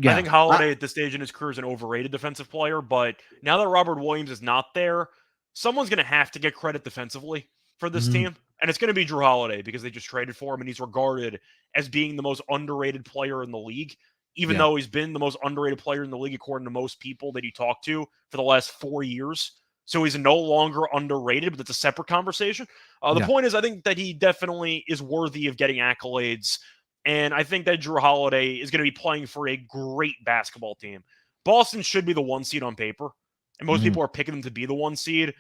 Yeah. I think Holiday at this stage in his career is an overrated defensive player, but now that Robert Williams is not there, someone's going to have to get credit defensively for this team. And it's going to be Drew Holiday because they just traded for him, and he's regarded as being the most underrated player in the league, even though he's been the most underrated player in the league according to most people that you talk to for the last 4 years. So he's no longer underrated, but it's a separate conversation. The point is, I think that he definitely is worthy of getting accolades, and I think that Drew Holiday is going to be playing for a great basketball team. Boston should be the 1 seed on paper, and most people are picking them to be the 1 seed.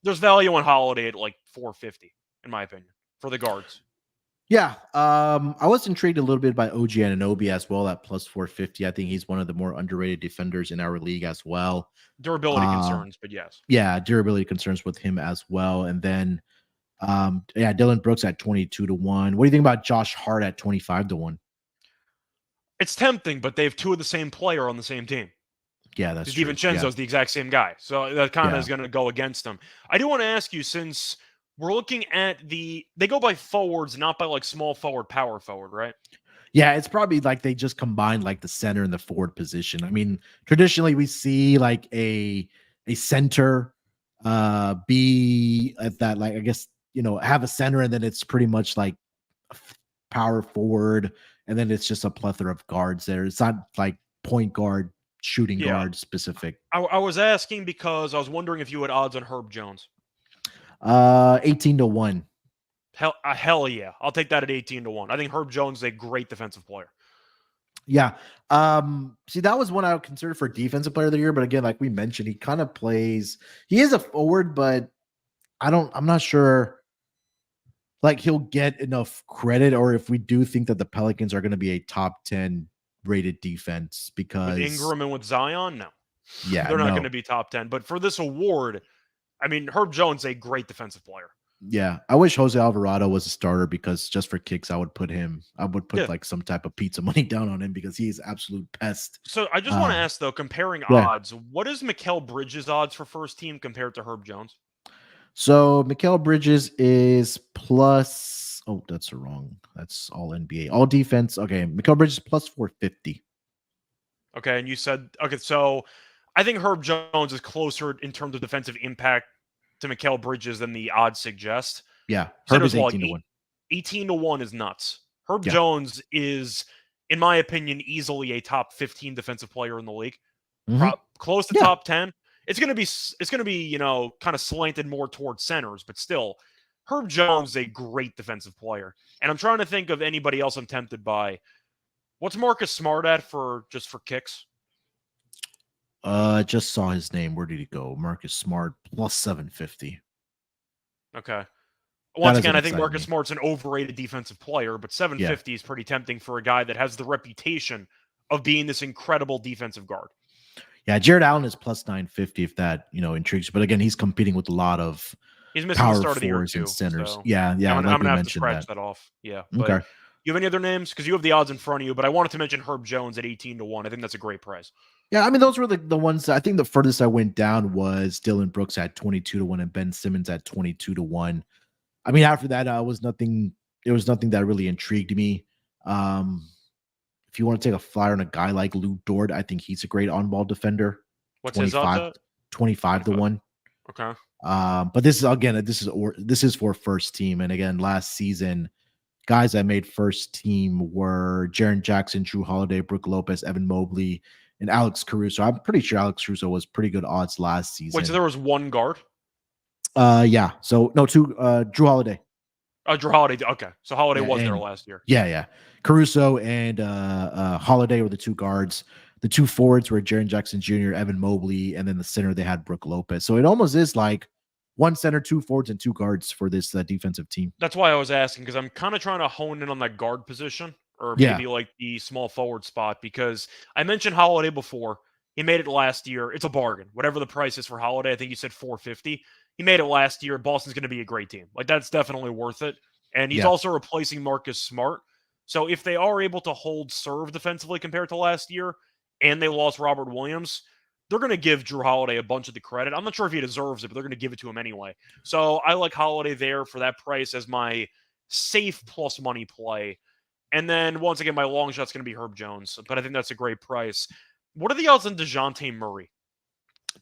There's value on Holiday at like 450, in my opinion, for the guards. Yeah. I was intrigued a little bit by OG Anunoby as well at plus 450. I think he's one of the more underrated defenders in our league as well. Durability concerns, but yes. Yeah, durability concerns with him as well. And then, Dylan Brooks at 22-1. What do you think about Josh Hart at 25-1? It's tempting, but they have two of the same player on the same team. Yeah, that's true. DiVincenzo's the exact same guy. So that kind of is going to go against them. I do want to ask you, since we're looking at they go by forwards, not by like small forward, power forward, right? Yeah, it's probably like they just combined like the center and the forward position. I mean, traditionally we see like a center be at that, like, I guess have a center and then it's pretty much like power forward, and then it's just a plethora of guards there. It's not like point guard, shooting Yeah. guard specific. I was asking because I was wondering if you had odds on Herb Jones. 18-1. Hell yeah. I'll take that at 18-1. I think Herb Jones is a great defensive player. Yeah. See, that was one I would consider for defensive player of the year, but again, like we mentioned, he kind of plays, he is a forward, but I'm not sure like he'll get enough credit, or if we do think that the Pelicans are going to be a top 10 rated defense, because With Ingram and with Zion, no. Yeah, They're not no. going to be top 10. But for this award, I mean, Herb Jones is a great defensive player. Yeah, I wish Jose Alvarado was a starter, because just for kicks, I would put like some type of pizza money down on him, because he's absolute pest. So I just want to ask though, comparing odds, what is Mikal Bridges' odds for first team compared to Herb Jones? So Mikal Bridges is plus. Oh, that's wrong. That's all NBA, all defense. Okay, Mikal Bridges plus 450. Okay, and you said okay. So I think Herb Jones is closer in terms of defensive impact to Mikal Bridges than the odds suggest. Yeah, Herb is 18-1. 18-1 is nuts. Herb Jones is, in my opinion, easily a top 15 defensive player in the league. Close to top 10. It's gonna be kind of slanted more towards centers, but still, Herb Jones is a great defensive player. And I'm trying to think of anybody else I'm tempted by. What's Marcus Smart at for kicks? I just saw his name. Where did he go? Marcus Smart plus 750. Okay. Once again, I think Marcus Smart's an overrated defensive player, but 750 is pretty tempting for a guy that has the reputation of being this incredible defensive guard. Yeah, Jared Allen is plus 950 if that intrigues you. But again, he's competing with a lot of he's missing power the start of the year forwards too, and centers. So Yeah. I'm gonna have to scratch that off. Yeah. But okay. You have any other names? Because you have the odds in front of you, but I wanted to mention Herb Jones at 18-1. I think that's a great price. Yeah, I mean, those were the ones. I think the furthest I went down was Dylan Brooks at 22-1 and Ben Simmons at 22-1. I mean, after that, there was nothing that really intrigued me. If you want to take a flyer on a guy like Lou Dort, I think he's a great on-ball defender. What's his odds? 25-1. Okay. But this is for first team, and again, last season, guys that made first team were Jaren Jackson, Drew Holiday, Brook Lopez, Evan Mobley, and Alex Caruso. I'm pretty sure Alex Caruso was pretty good odds last season. Wait, so there was one guard? Yeah. So no, two. Drew Holiday. Drew Holiday. Okay, so Holiday was there last year. Yeah. Caruso and Holiday were the two guards. The two forwards were Jaren Jackson Jr., Evan Mobley, and then the center they had Brook Lopez. So it almost is like one center, two forwards, and two guards for this defensive team. That's why I was asking, because I'm kind of trying to hone in on that guard position, or maybe like the small forward spot, because I mentioned Holiday before. He made it last year. It's a bargain. Whatever the price is for Holiday, I think you said 450. He made it last year. Boston's going to be a great team. Like, that's definitely worth it. And he's also replacing Marcus Smart. So if they are able to hold serve defensively compared to last year, and they lost Robert Williams, they're going to give Drew Holiday a bunch of the credit. I'm not sure if he deserves it, but they're going to give it to him anyway. So I like Holiday there for that price as my safe plus money play. And then, once again, my long shot's going to be Herb Jones, but I think that's a great price. What are the odds on DeJounte Murray?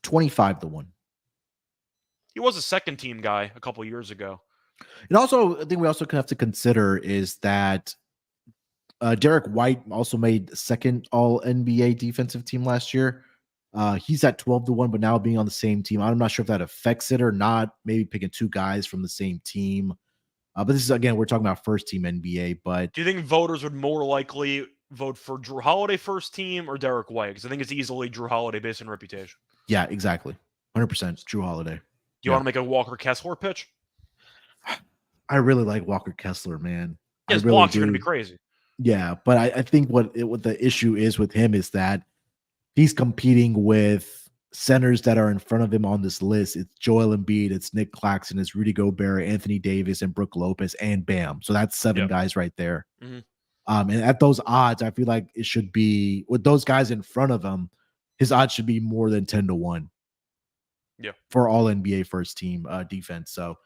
25-1. He was a second-team guy a couple years ago. And also, I think we also have to consider is that Derek White also made second All-NBA defensive team last year. He's at 12-1, but now being on the same team, I'm not sure if that affects it or not. Maybe picking two guys from the same team. But this is, again, we're talking about first team NBA. But do you think voters would more likely vote for Drew Holiday first team or Derek White? Because I think it's easily Drew Holiday based on reputation. Yeah, exactly. 100% Drew Holiday. Do you want to make a Walker Kessler pitch? I really like Walker Kessler, man. Yeah, his blocks are going to be crazy. Yeah, but I think what the issue is with him is that he's competing with centers that are in front of him on this list. It's Joel Embiid, it's Nick Claxton, it's Rudy Gobert, Anthony Davis, and Brook Lopez, and bam. So that's seven guys right there. Mm-hmm. And at those odds, I feel like it should be, with those guys in front of him, his odds should be more than 10-1. Yeah, for all NBA first team defense. So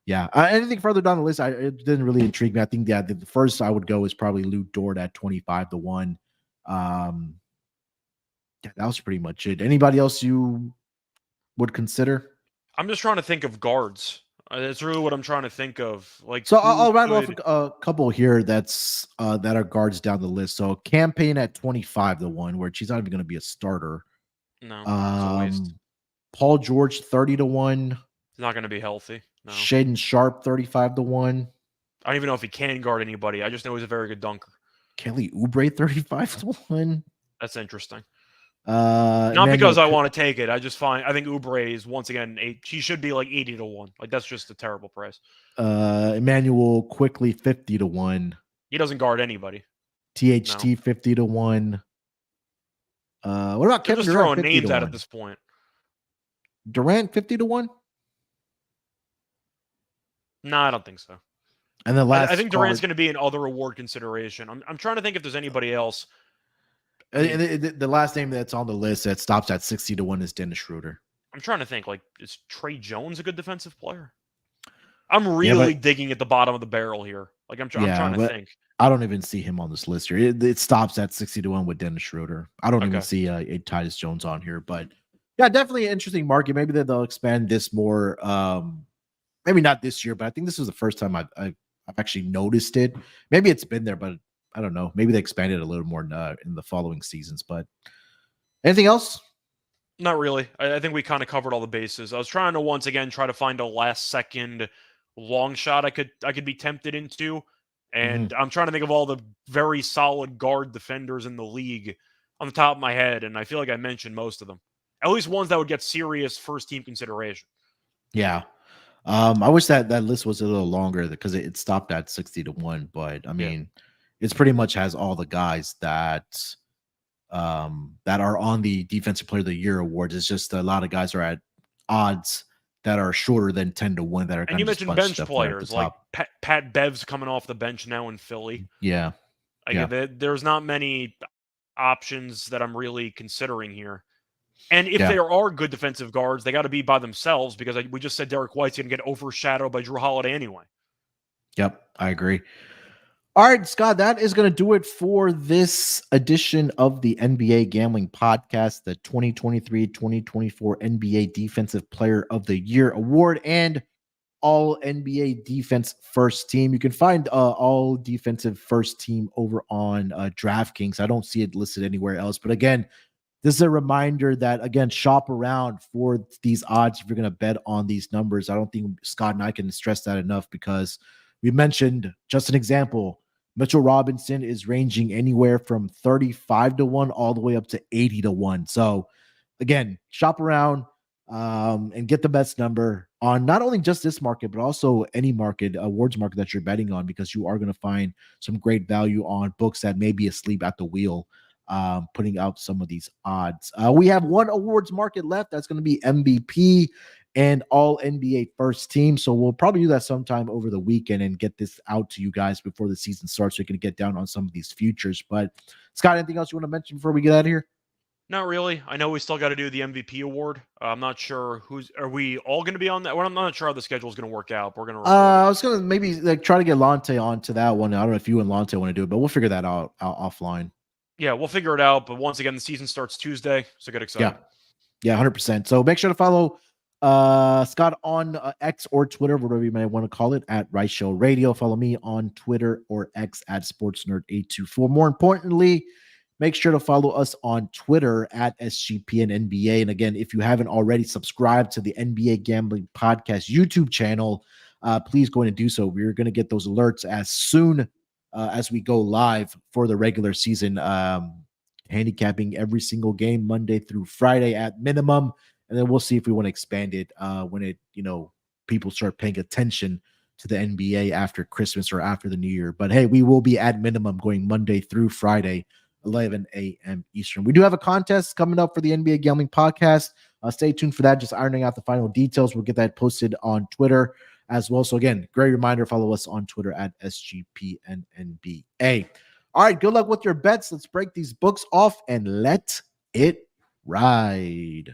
yeah, anything further down the list, it didn't really intrigue me. I think the first I would go is probably Lou Dort at 25-1. Yeah, that was pretty much it. Anybody else you would consider? I'm just trying to think of guards. That's really what I'm trying to think of. Like, So who I'll rattle off could? a couple here that are guards down the list. So Campaign at 25-1, where she's not even going to be a starter. No, it's a waste. Paul George 30-1. He's not going to be healthy. No, Shaden Sharp 35-1. I don't even know if he can guard anybody. I just know he's a very good dunker. Kelly Oubre 35-1. That's interesting. Not Emmanuel, because I want to take it. I think Oubre is once again he should be like 80-1. Like, that's just a terrible price. Emmanuel quickly 50-1. He doesn't guard anybody. THT No. 50-1. What about They're Kevin just Durant? throwing names out 50-1. at this point. Durant 50-1. No, I don't think so. And then last, I think Durant's going to be an other award consideration. I'm trying to think if there's anybody else. The last name that's on the list that stops at 60-1 is Dennis Schroeder. I'm trying to think. Like, is Trey Jones a good defensive player? I'm really digging at the bottom of the barrel here. Like, I'm trying to think. I don't even see him on this list here. It stops at 60-1 with Dennis Schroeder. I don't even see a Titus Jones on here. But yeah, definitely an interesting market. Maybe they'll expand this more. Maybe not this year, but I think this was the first time I've actually noticed it. Maybe it's been there, but I don't know. Maybe they expanded a little more in the following seasons. But anything else? Not really. I think we kind of covered all the bases. I was trying to once again try to find a last second long shot I could be tempted into, and I'm trying to think of all the very solid guard defenders in the league on the top of my head, and I feel like I mentioned most of them. At least ones that would get serious first team consideration. Yeah. I wish that list was a little longer because it stopped at 60-1, but I mean, it's pretty much has all the guys that are on the Defensive Player of the Year awards. It's just a lot of guys are at odds that are shorter than 10-1 that are. And you mentioned bench players like Pat Bev's coming off the bench now in Philly. Yeah, there's not many options that I'm really considering here. And if there are good defensive guards, they got to be by themselves because we just said Derek White's going to get overshadowed by Drew Holiday anyway. Yep, I agree. All right, Scott, that is going to do it for this edition of the NBA Gambling Podcast, the 2023-2024 NBA Defensive Player of the Year Award and All NBA Defense First Team. You can find All Defensive First Team over on DraftKings. I don't see it listed anywhere else. But again, this is a reminder that, again, shop around for these odds if you're going to bet on these numbers. I don't think Scott and I can stress that enough because we mentioned, just an example, Mitchell Robinson is ranging anywhere from 35-1 all the way up to 80-1. So, again, shop around and get the best number on not only just this market, but also any market, awards market that you're betting on, because you are going to find some great value on books that may be asleep at the wheel, putting out some of these odds. We have one awards market left. That's going to be MVP and All NBA First Team. So we'll probably do that sometime over the weekend and get this out to you guys before the season starts so you can get down on some of these futures. But Scott, anything else you want to mention before we get out of here? Not really. I know we still got to do the MVP award. I'm not sure are we all going to be on that? Well, I'm not sure how the schedule is going to work out. But we're going to. I was going to maybe try to get Lante onto that one. I don't know if you and Lante want to do it, but we'll figure that out offline. Yeah, we'll figure it out. But once again, the season starts Tuesday, so get excited. Yeah, 100%. So make sure to follow Scott on X or Twitter, whatever you may want to call it, at Reichel Radio. Follow me on Twitter or X at SportsNerd824. More importantly, make sure to follow us on Twitter at SGPN NBA. And again, if you haven't already subscribed to the NBA Gambling Podcast YouTube channel, please go in and do so. We're going to get those alerts as soon as we go live for the regular season, handicapping every single game Monday through Friday at minimum. And then we'll see if we want to expand it when people start paying attention to the NBA after Christmas or after the New Year. But hey, we will be at minimum going Monday through Friday, 11 a.m. Eastern. We do have a contest coming up for the NBA Gambling Podcast. Stay tuned for that. Just ironing out the final details. We'll get that posted on Twitter as well. So again, great reminder, follow us on Twitter at SGPNNBA. All right, good luck with your bets. Let's break these books off and let it ride.